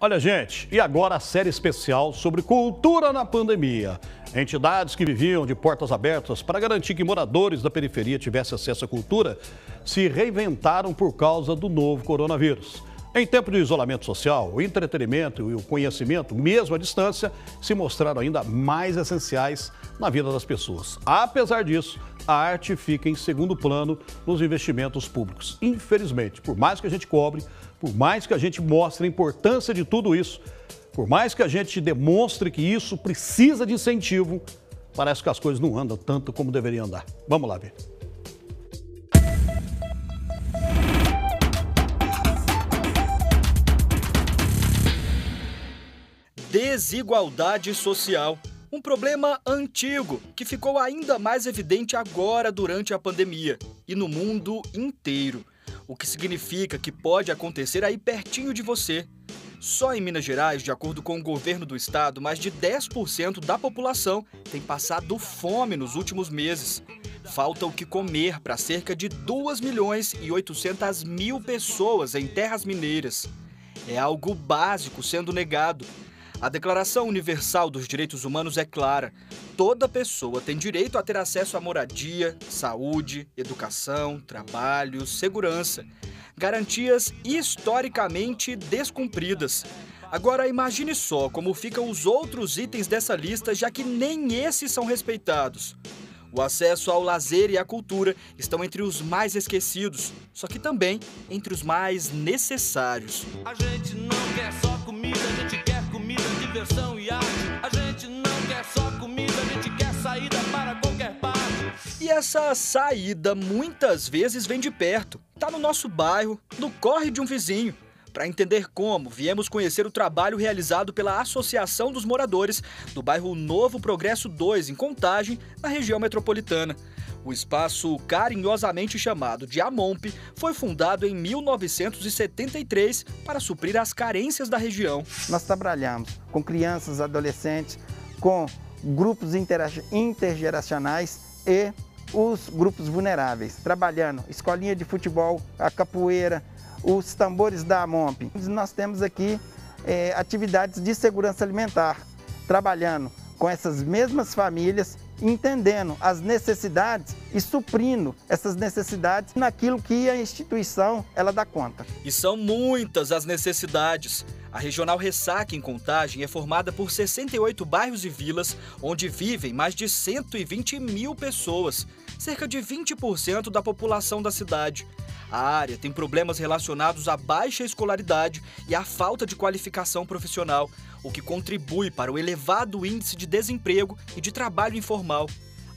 Olha, gente, e agora a série especial sobre cultura na pandemia. Entidades que viviam de portas abertas para garantir que moradores da periferia tivessem acesso à cultura se reinventaram por causa do novo coronavírus. Em tempo de isolamento social, o entretenimento e o conhecimento, mesmo à distância, se mostraram ainda mais essenciais na vida das pessoas. Apesar disso, a arte fica em segundo plano nos investimentos públicos. Infelizmente, por mais que a gente cobre, por mais que a gente mostre a importância de tudo isso, por mais que a gente demonstre que isso precisa de incentivo, parece que as coisas não andam tanto como deveriam andar. Vamos lá ver. Desigualdade social. Um problema antigo que ficou ainda mais evidente agora durante a pandemia e no mundo inteiro. O que significa que pode acontecer aí pertinho de você. Só em Minas Gerais, de acordo com o governo do estado, mais de 10% da população tem passado fome nos últimos meses. Falta o que comer para cerca de 2.800.000 pessoas em terras mineiras. É algo básico sendo negado. A Declaração Universal dos Direitos Humanos é clara. Toda pessoa tem direito a ter acesso à moradia, saúde, educação, trabalho, segurança. Garantias historicamente descumpridas. Agora imagine só como ficam os outros itens dessa lista, já que nem esses são respeitados. O acesso ao lazer e à cultura estão entre os mais esquecidos, só que também entre os mais necessários. A gente não quer só comida, a gente quer comida, diversão e arte. A gente não quer só comida, a gente quer saída para qualquer parte. E essa saída muitas vezes vem de perto. Tá no nosso bairro, no corre de um vizinho. Para entender como, viemos conhecer o trabalho realizado pela Associação dos Moradores do bairro Novo Progresso 2, em Contagem, na região metropolitana. O espaço carinhosamente chamado de AMOMP foi fundado em 1973 para suprir as carências da região. Nós trabalhamos com crianças, adolescentes, com grupos intergeracionais e os grupos vulneráveis, trabalhando escolinha de futebol, a capoeira, os tambores da AMOMP. Nós temos aqui atividades de segurança alimentar, trabalhando com essas mesmas famílias, entendendo as necessidades e suprindo essas necessidades naquilo que a instituição ela dá conta. E são muitas as necessidades. A Regional Ressaca, em Contagem, é formada por 68 bairros e vilas, onde vivem mais de 120.000 pessoas, cerca de 20% da população da cidade. A área tem problemas relacionados à baixa escolaridade e à falta de qualificação profissional, o que contribui para o elevado índice de desemprego e de trabalho informal.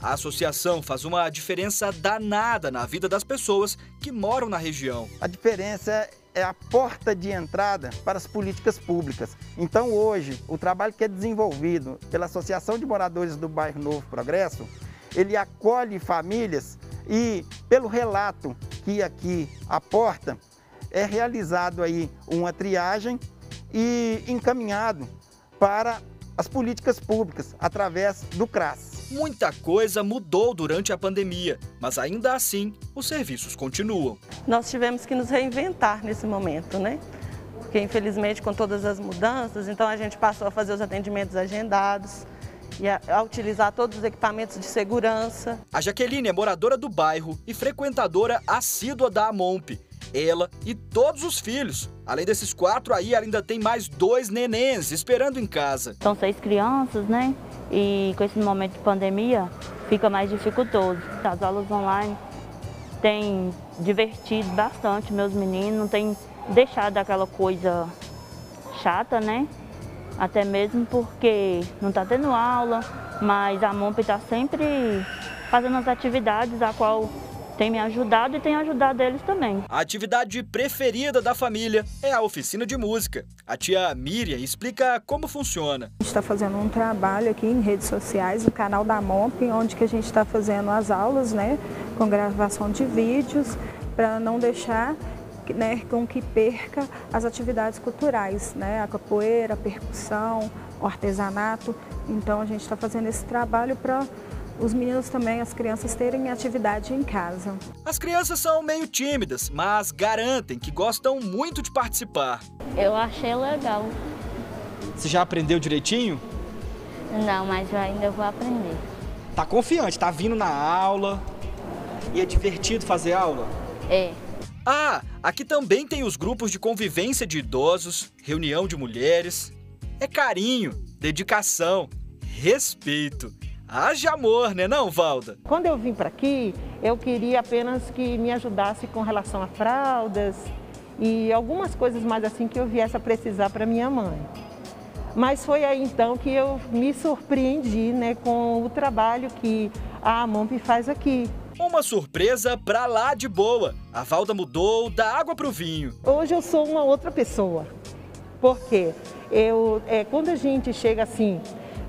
A associação faz uma diferença danada na vida das pessoas que moram na região. A diferença é a porta de entrada para as políticas públicas. Então hoje, o trabalho que é desenvolvido pela Associação de Moradores do Bairro Novo Progresso, ele acolhe famílias e, pelo relato que aqui aporta, é realizado aí uma triagem e encaminhado para as políticas públicas através do CRAS. Muita coisa mudou durante a pandemia, mas ainda assim os serviços continuam. Nós tivemos que nos reinventar nesse momento, né? Porque infelizmente com todas as mudanças, então a gente passou a fazer os atendimentos agendados e a utilizar todos os equipamentos de segurança. A Jaqueline é moradora do bairro e frequentadora assídua da AMOMP. Ela e todos os filhos. Além desses 4 aí, ela ainda tem mais 2 nenéns esperando em casa. São 6 crianças, né? E com esse momento de pandemia, fica mais dificultoso. As aulas online têm divertido bastante meus meninos, não tem deixado aquela coisa chata, né? Até mesmo porque não está tendo aula, mas a AMOMP está sempre fazendo as atividades a qual tem me ajudado e tem ajudado eles também. A atividade preferida da família é a oficina de música. A tia Miriam explica como funciona. A gente está fazendo um trabalho aqui em redes sociais, no canal da AMOMP, onde que a gente está fazendo as aulas, né, com gravação de vídeos, para não deixar, né, com que perca as atividades culturais, né, a capoeira, a percussão, o artesanato. Então a gente está fazendo esse trabalho para os meninos também, as crianças terem atividade em casa. As crianças são meio tímidas, mas garantem que gostam muito de participar. Eu achei legal. Você já aprendeu direitinho? Não, mas eu ainda vou aprender. Tá confiante, tá vindo na aula. E é divertido fazer aula? É. Ah, aqui também tem os grupos de convivência de idosos, reunião de mulheres. É carinho, dedicação, respeito. Haja amor, né não, Valda? Quando eu vim para aqui, eu queria apenas que me ajudasse com relação a fraldas e algumas coisas mais assim que eu viesse a precisar para minha mãe. Mas foi aí então que eu me surpreendi, né, com o trabalho que a AMOMP faz aqui. Uma surpresa pra lá de boa. A Valda mudou da água pro vinho. Hoje eu sou uma outra pessoa, porque quando a gente chega assim,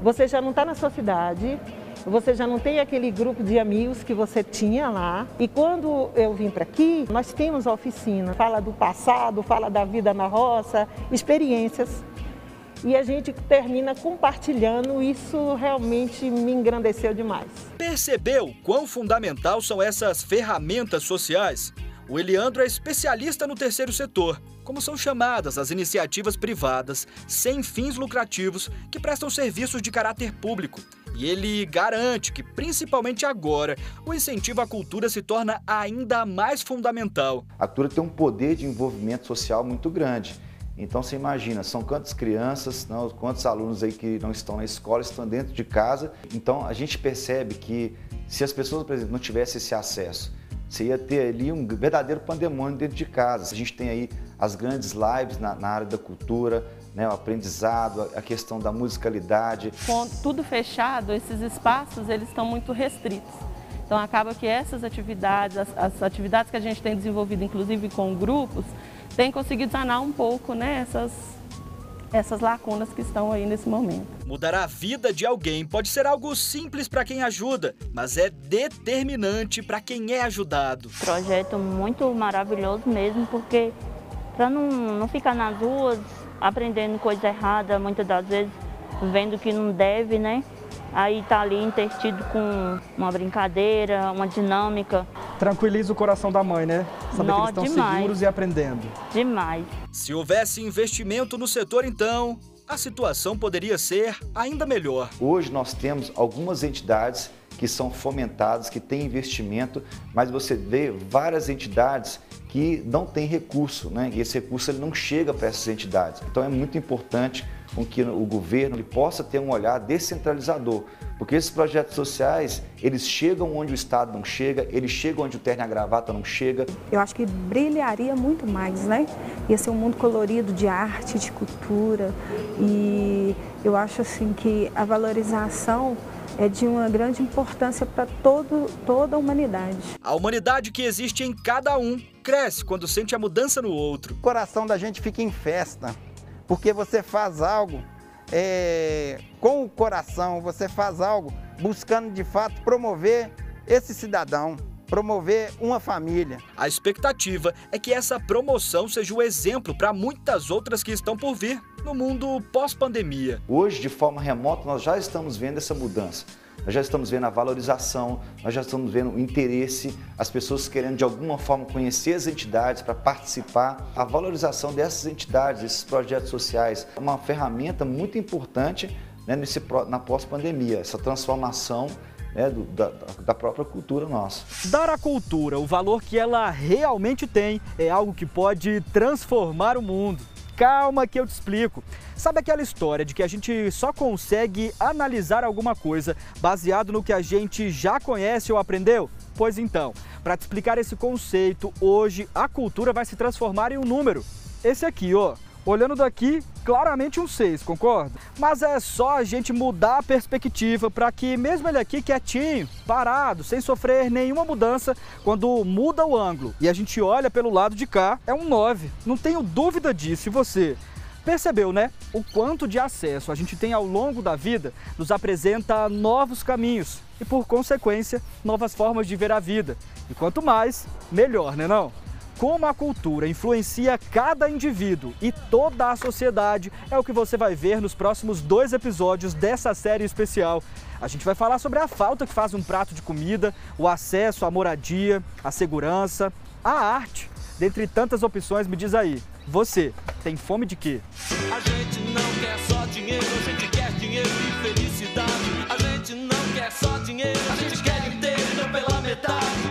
você já não está na sua cidade, você já não tem aquele grupo de amigos que você tinha lá. E quando eu vim para aqui, nós temos a oficina, fala do passado, fala da vida na roça, experiências. E a gente termina compartilhando, isso realmente me engrandeceu demais. Percebeu quão fundamental são essas ferramentas sociais? O Eliandro é especialista no terceiro setor, como são chamadas as iniciativas privadas, sem fins lucrativos, que prestam serviços de caráter público. E ele garante que, principalmente agora, o incentivo à cultura se torna ainda mais fundamental. A cultura tem um poder de envolvimento social muito grande. Então você imagina, são quantas crianças, não, quantos alunos aí que não estão na escola, estão dentro de casa. Então a gente percebe que se as pessoas, por exemplo, não tivessem esse acesso, você ia ter ali um verdadeiro pandemônio dentro de casa. A gente tem aí as grandes lives na área da cultura, né, o aprendizado, a questão da musicalidade. Com tudo fechado, esses espaços eles estão muito restritos. Então acaba que essas atividades, as atividades que a gente tem desenvolvido, inclusive com grupos, tem conseguido sanar um pouco, né, essas lacunas que estão aí nesse momento. Mudar a vida de alguém pode ser algo simples para quem ajuda, mas é determinante para quem é ajudado. Projeto muito maravilhoso mesmo, porque para não ficar nas ruas aprendendo coisa errada, muitas das vezes vendo que não deve, né? Aí tá ali intertido com uma brincadeira, uma dinâmica. Tranquiliza o coração da mãe, né? Saber que eles estão demais. Seguros e aprendendo. Demais. Se houvesse investimento no setor, então, a situação poderia ser ainda melhor. Hoje nós temos algumas entidades que são fomentadas, que têm investimento, mas você vê várias entidades que não têm recurso, né? E esse recurso ele não chega para essas entidades. Então é muito importante com que o governo ele possa ter um olhar descentralizador, porque esses projetos sociais, eles chegam onde o Estado não chega, eles chegam onde o terno e a gravata não chega. Eu acho que brilharia muito mais, né? Ia ser um mundo colorido de arte, de cultura, e eu acho que a valorização é de uma grande importância para toda a humanidade. A humanidade que existe em cada um cresce quando sente a mudança no outro. O coração da gente fica em festa, porque você faz algo com o coração, você faz algo buscando de fato promover esse cidadão, promover uma família. A expectativa é que essa promoção seja o exemplo para muitas outras que estão por vir no mundo pós-pandemia. Hoje, de forma remota, nós já estamos vendo essa mudança. Nós já estamos vendo a valorização, nós já estamos vendo o interesse, as pessoas querendo de alguma forma conhecer as entidades para participar. A valorização dessas entidades, esses projetos sociais, é uma ferramenta muito importante, né, na pós-pandemia, essa transformação, né, da própria cultura nossa. Dar à cultura o valor que ela realmente tem é algo que pode transformar o mundo. Calma que eu te explico. Sabe aquela história de que a gente só consegue analisar alguma coisa baseado no que a gente já conhece ou aprendeu? Pois então, para te explicar esse conceito, hoje a cultura vai se transformar em um número. Esse aqui, ó. Olhando daqui, claramente um 6, concorda? Mas é só a gente mudar a perspectiva para que mesmo ele aqui quietinho, parado, sem sofrer nenhuma mudança, quando muda o ângulo e a gente olha pelo lado de cá, é um 9. Não tenho dúvida disso. E você percebeu, né? O quanto de acesso a gente tem ao longo da vida nos apresenta novos caminhos e, por consequência, novas formas de ver a vida. E quanto mais, melhor, né não? como a cultura influencia cada indivíduo e toda a sociedade é o que você vai ver nos próximos 2 episódios dessa série especial. A gente vai falar sobre a falta que faz um prato de comida, o acesso à moradia, a segurança, a arte. Dentre tantas opções, me diz aí, você tem fome de quê? A gente não quer só dinheiro, a gente quer dinheiro e felicidade. A gente não quer só dinheiro, a gente quer inteiro e não pela metade.